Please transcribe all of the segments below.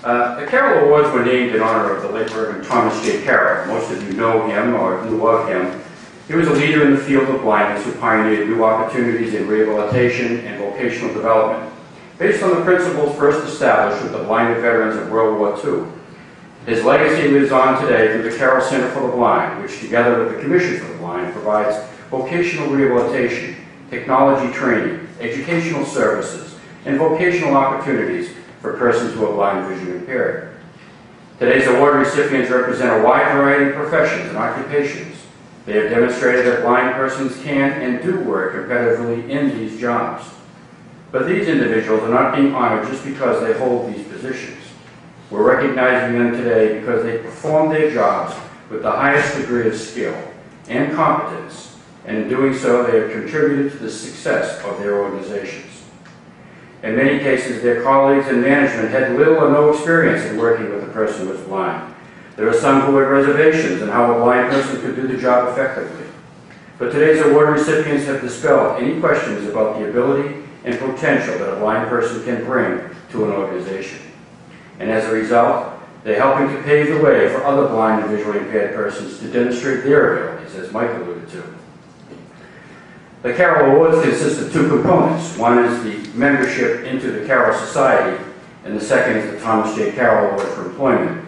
The Carroll Awards were named in honor of the late Reverend Thomas J. Carroll. Most of you know him or knew of him. He was a leader in the field of blindness who pioneered new opportunities in rehabilitation and vocational development, based on the principles first established with the blinded veterans of World War II. His legacy lives on today through the Carroll Center for the Blind, which together with the Commission for the Blind provides vocational rehabilitation, technology training, educational services, and vocational opportunities for persons who are blind or vision impaired. Today's award recipients represent a wide variety of professions and occupations. They have demonstrated that blind persons can and do work competitively in these jobs. But these individuals are not being honored just because they hold these positions. We're recognizing them today because they perform their jobs with the highest degree of skill and competence, and in doing so they have contributed to the success of their organizations. In many cases, their colleagues and management had little or no experience in working with a person who was blind. There are some who had reservations on how a blind person could do the job effectively. But today's award recipients have dispelled any questions about the ability and potential that a blind person can bring to an organization. And as a result, they're helping to pave the way for other blind and visually impaired persons to demonstrate their abilities, as Mike alluded to. The Carroll Awards consist of two components. One is the membership into the Carroll Society, and the second is the Thomas J. Carroll Award for Employment.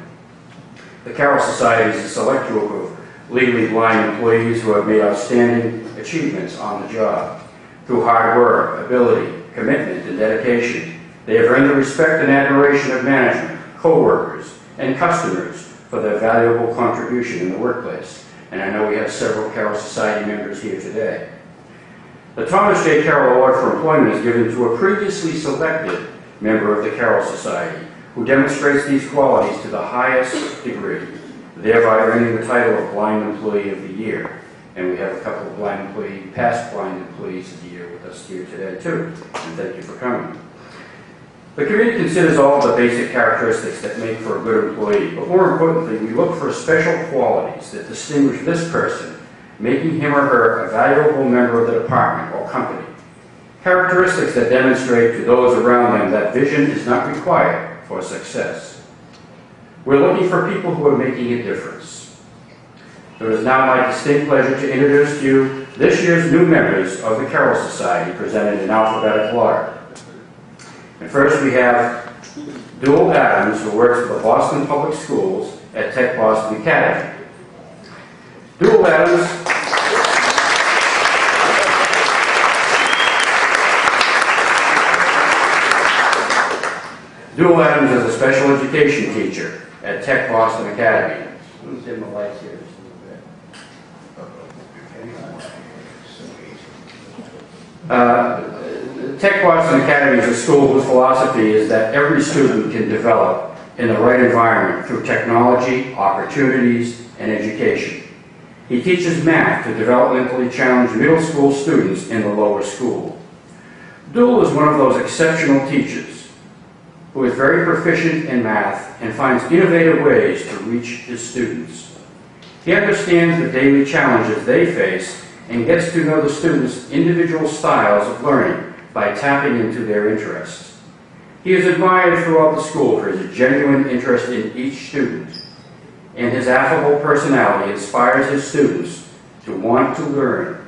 The Carroll Society is a select group of legally blind employees who have made outstanding achievements on the job. Through hard work, ability, commitment, and dedication, they have earned the respect and admiration of management, co-workers, and customers for their valuable contribution in the workplace. And I know we have several Carroll Society members here today. The Thomas J. Carroll Award for Employment is given to a previously selected member of the Carroll Society who demonstrates these qualities to the highest degree, thereby earning the title of Blind Employee of the Year. And we have a couple of past Blind Employees of the Year with us here today too, and thank you for coming. The committee considers all the basic characteristics that make for a good employee, but more importantly, we look for special qualities that distinguish this person, making him or her a valuable member of the department or company. Characteristics that demonstrate to those around them that vision is not required for success. We're looking for people who are making a difference. It is now my distinct pleasure to introduce to you this year's new members of the Carroll Society, presented in alphabetical order. And first we have Duel Adams, who works for the Boston Public Schools at Tech Boston Academy. Duel Adams is a special education teacher at Tech Boston Academy. Let me dim the lights here just a little bit. Tech Boston Academy is a school whose philosophy is that every student can develop in the right environment through technology, opportunities, and education. He teaches math to developmentally challenged middle school students in the lower school. Duel is one of those exceptional teachers who is very proficient in math and finds innovative ways to reach his students. He understands the daily challenges they face and gets to know the students' individual styles of learning by tapping into their interests. He is admired throughout the school for his genuine interest in each student, and his affable personality inspires his students to want to learn.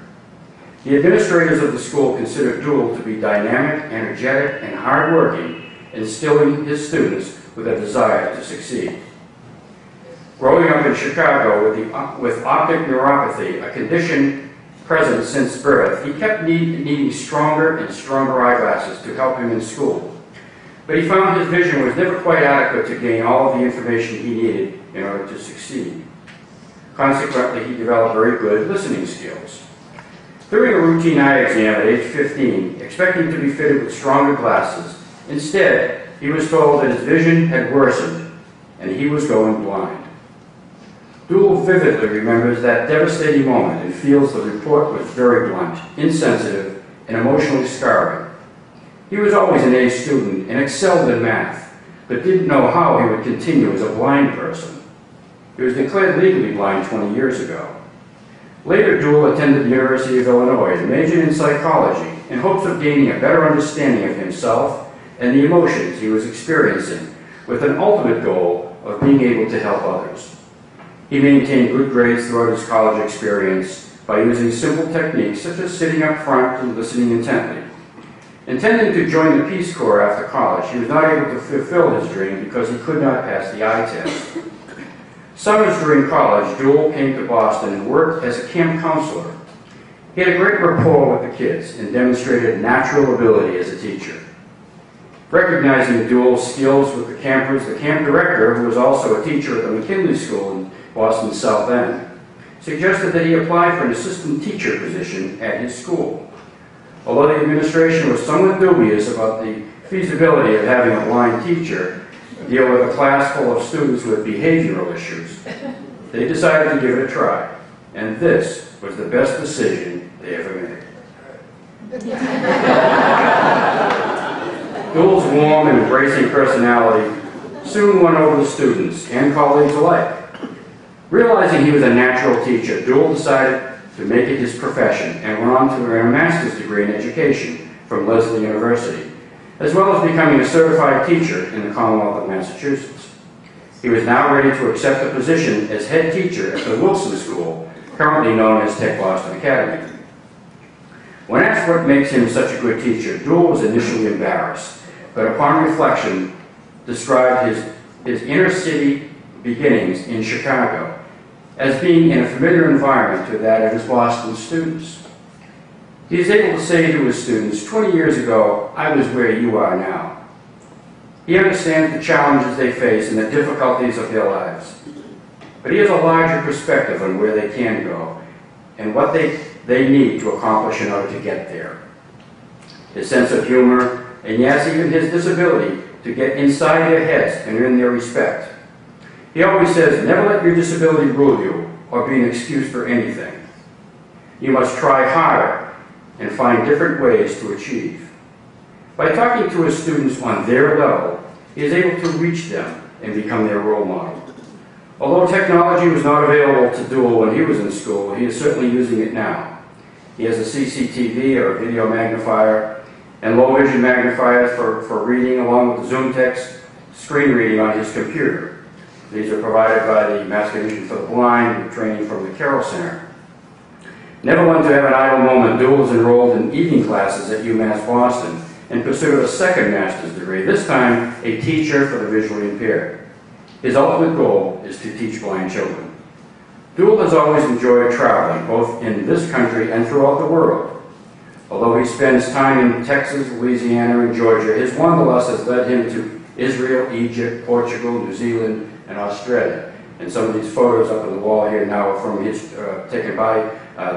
The administrators of the school consider Duel to be dynamic, energetic, and hardworking, instilling his students with a desire to succeed. Growing up in Chicago with optic neuropathy, a condition present since birth, he kept needing stronger and stronger eyeglasses to help him in school. But he found his vision was never quite adequate to gain all of the information he needed in order to succeed. Consequently, he developed very good listening skills. During a routine eye exam at age 15, expecting to be fitted with stronger glasses, instead, he was told that his vision had worsened and he was going blind. Duel vividly remembers that devastating moment and feels the report was very blunt, insensitive, and emotionally scarring. He was always an A student and excelled in math, but didn't know how he would continue as a blind person. He was declared legally blind 20 years ago. Later, Duel attended the University of Illinois and majored in psychology in hopes of gaining a better understanding of himself and the emotions he was experiencing with an ultimate goal of being able to help others. He maintained good grades throughout his college experience by using simple techniques such as sitting up front and listening intently. Intending to join the Peace Corps after college, he was not able to fulfill his dream because he could not pass the eye test. Summers during college, Duel came to Boston and worked as a camp counselor. He had a great rapport with the kids and demonstrated natural ability as a teacher. Recognizing Duel's skills with the campers, the camp director, who was also a teacher at the McKinley School in Boston's South End, suggested that he apply for an assistant teacher position at his school. Although the administration was somewhat dubious about the feasibility of having a blind teacher deal with a class full of students with behavioral issues, they decided to give it a try, and this was the best decision they ever made. Duel's warm and embracing personality soon won over the students and colleagues alike. Realizing he was a natural teacher, Duel decided to make it his profession and went on to earn a master's degree in education from Lesley University, as well as becoming a certified teacher in the Commonwealth of Massachusetts. He was now ready to accept a position as head teacher at the Wilson School, currently known as Tech Boston Academy. When asked what makes him such a good teacher, Duel was initially embarrassed, but upon reflection described his inner city beginnings in Chicago as being in a familiar environment to that of his Boston students. He is able to say to his students, 20 years ago, I was where you are now. He understands the challenges they face and the difficulties of their lives, but he has a larger perspective on where they can go and what they need to accomplish in order to get there. His sense of humor, and yes, even his disability to get inside their heads and earn their respect. He always says, never let your disability rule you or be an excuse for anything. You must try harder and find different ways to achieve. By talking to his students on their level, he is able to reach them and become their role model. Although technology was not available to Duel when he was in school, he is certainly using it now. He has a CCTV or a video magnifier and low vision magnifiers for reading, along with Zoom text screen reading on his computer. These are provided by the Mass Commission for the Blind with training from the Carroll Center. Never one to have an idle moment, Duel is enrolled in evening classes at UMass Boston and pursued a second master's degree, this time a teacher for the visually impaired. His ultimate goal is to teach blind children. Duel has always enjoyed traveling, both in this country and throughout the world. Although he spends time in Texas, Louisiana, and Georgia, his wanderlust has led him to Israel, Egypt, Portugal, New Zealand, and Australia. And some of these photos up on the wall here now are from his, taken by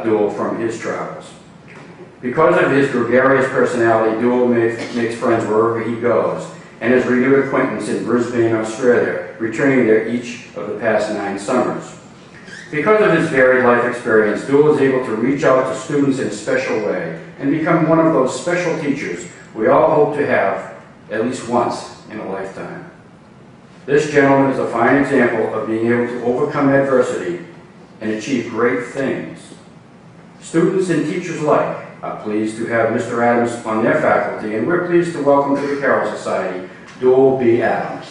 Duel from his travels. Because of his gregarious personality, Duel makes friends wherever he goes, and has renewed acquaintance in Brisbane, Australia, returning there each of the past 9 summers. Because of his varied life experience, Duel is able to reach out to students in a special way and become one of those special teachers we all hope to have at least once in a lifetime. This gentleman is a fine example of being able to overcome adversity and achieve great things. Students and teachers alike are pleased to have Mr. Adams on their faculty, and we're pleased to welcome to the Carroll Society, Duel B. Adams.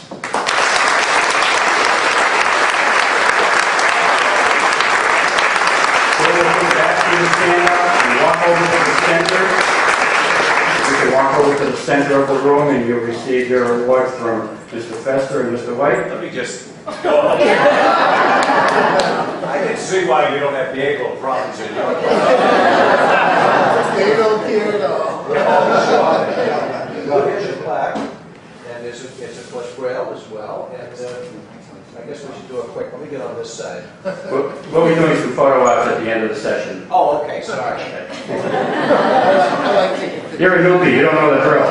Stand up and walk over to the center. You can walk over to the center of the room and you'll receive your award from Mr. Fester and Mr. White. Let me just... I can see why you don't have behavioral problems in your They don't care at all. Well, here's your plaque, and it's a push braille as well, and I guess we should do it quick. Let me get on this side. We'll be doing some photo ops at the end of the session. Oh, okay, sorry. I like taking pictures. You're a newbie, you don't know the drill.